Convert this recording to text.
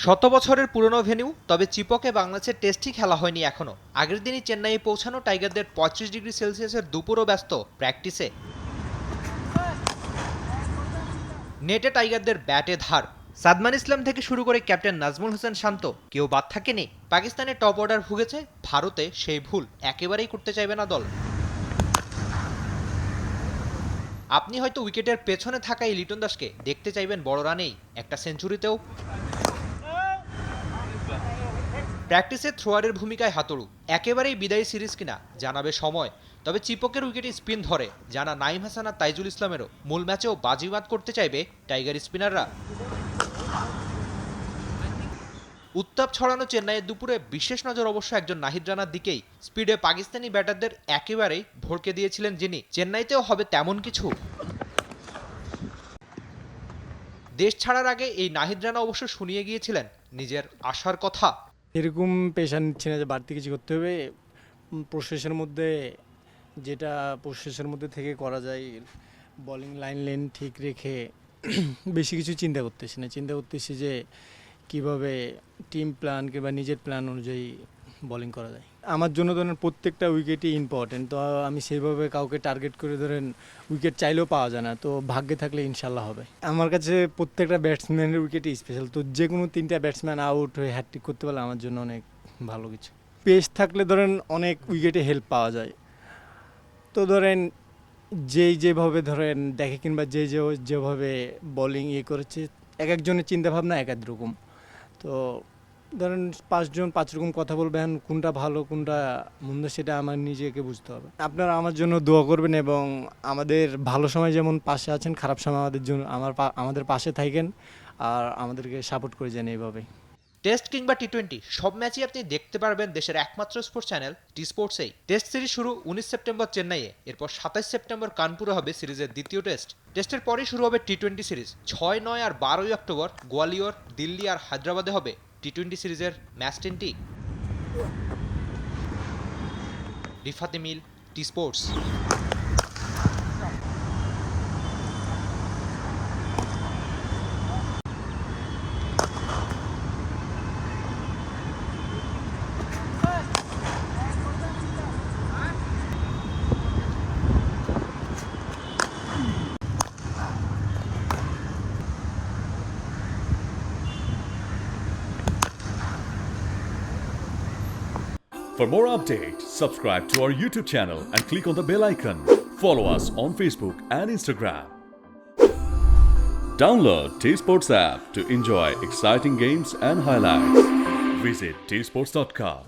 শত বছরের পুরনো ভেন্যু, তবে চিপকে বাংলাদেশের টেস্টই খেলা হয়নি এখনো। আগের দিনই চেন্নাইয়ে পৌঁছানো টাইগারদের 35°C দুপুরও ব্যস্ত প্র্যাকটিসে। নেটে টাইগারদের ব্যাটে ধার। সাদমান ইসলাম থেকে শুরু করে ক্যাপ্টেন নাজমুল হোসেন শান্ত কেউ বাদ থাকেনি। পাকিস্তানের টপ অর্ডার ভুগেছে, ভারতে সেই ভুল একেবারেই করতে চাইবে না দল। আপনি হয়তো উইকেটের পেছনে থাকা এই লিটন দাসকে দেখতে চাইবেন বড় রানেই, একটা সেঞ্চুরিতেও। প্র্যাকটিসে থ্রোয়ারের ভূমিকায় হাতুড়ু, একেবারেই বিদায়ী সিরিজ কিনা জানাবে সময়। তবে চিপকের উইকেটে স্পিন ধরে জানা নাইম হাসান আর তাইজুল ইসলামেরও মূল ম্যাচেও বাজিমাত করতে চাইবে টাইগার স্পিনাররা। উত্তাপ ছড়ানো চেন্নাইয়ের দুপুরে বিশেষ নজর অবশ্য একজন নাহিদ রানার দিকেই। স্পিডে পাকিস্তানি ব্যাটারদের একেবারেই ভড়কে দিয়েছিলেন যিনি। চেন্নাইতেও হবে তেমন কিছু। দেশ ছাড়ার আগে এই নাহিদ রানা অবশ্য শুনিয়ে গিয়েছিলেন নিজের আশার কথা। এরকম পেশা নিচ্ছি না যে বাড়তি কিছু করতে হবে। প্রসেসের মধ্যে যেটা প্রসেসের মধ্যে থেকে করা যায়, বোলিং লাইন লেন ঠিক রেখে বেশি কিছু চিন্তা করতেছি না। চিন্তা করতেছি যে কিভাবে টিম প্ল্যান কিংবা নিজের প্ল্যান অনুযায়ী বোলিং করা যায়। আমার জন্য ধরেন প্রত্যেকটা উইকেটই ইম্পর্টেন্ট, তো আমি সেইভাবে কাউকে টার্গেট করে ধরেন উইকেট চাইলেও পাওয়া যায় না, তো ভাগ্যে থাকলে ইনশাল্লাহ হবে। আমার কাছে প্রত্যেকটা ব্যাটসম্যানের উইকেটই স্পেশাল, তো যে কোনো তিনটা ব্যাটসম্যান আউট হয়ে হ্যাট্রিক করতে পারলে আমার জন্য অনেক ভালো কিছু। পেস থাকলে ধরেন অনেক উইকেটে হেল্প পাওয়া যায়। তো ধরেন যেভাবে ধরেন দেখে কিংবা যেভাবে বোলিং করেছে, এক একজনের চিন্তাভাবনা এক এক রকম। তো ধরেন 5 জন 5 রকম কথা বলবেন, কোনটা ভালো কোনটা মন্দ সেটা আমার নিজেকে বুঝতে হবে। আপনারা আমার জন্য দোয়া করবেন এবং আমাদের ভালো সময় যেমন পাশে আছেন, খারাপ সময় আমাদের জন্য আমাদের পাশে থাকেন আর আমাদেরকে সাপোর্ট করে যান এইভাবেই। টেস্ট কিংবা টি-20 সব ম্যাচই আপনি দেখতে পারবেন দেশের একমাত্র স্পোর্টস চ্যানেল টি স্পোর্টসেই। টেস্ট সিরিজ শুরু 19 সেপ্টেম্বর চেন্নাইয়ে, এরপর 27 সেপ্টেম্বর কানপুরে হবে সিরিজের দ্বিতীয় টেস্ট। টেস্টের পরেই শুরু হবে টি-20 সিরিজ। 6, 9 আর 12 অক্টোবর গোয়ালিয়র, দিল্লি আর হায়দ্রাবাদে হবে টি-20 সিরিজের ম্যাচ 10টি। Rifat Emil, T Sports. For more updates, subscribe to our YouTube channel and click on the bell icon. Follow us on Facebook and Instagram. Download T Sports app to enjoy exciting games and highlights. Visit tsports.com.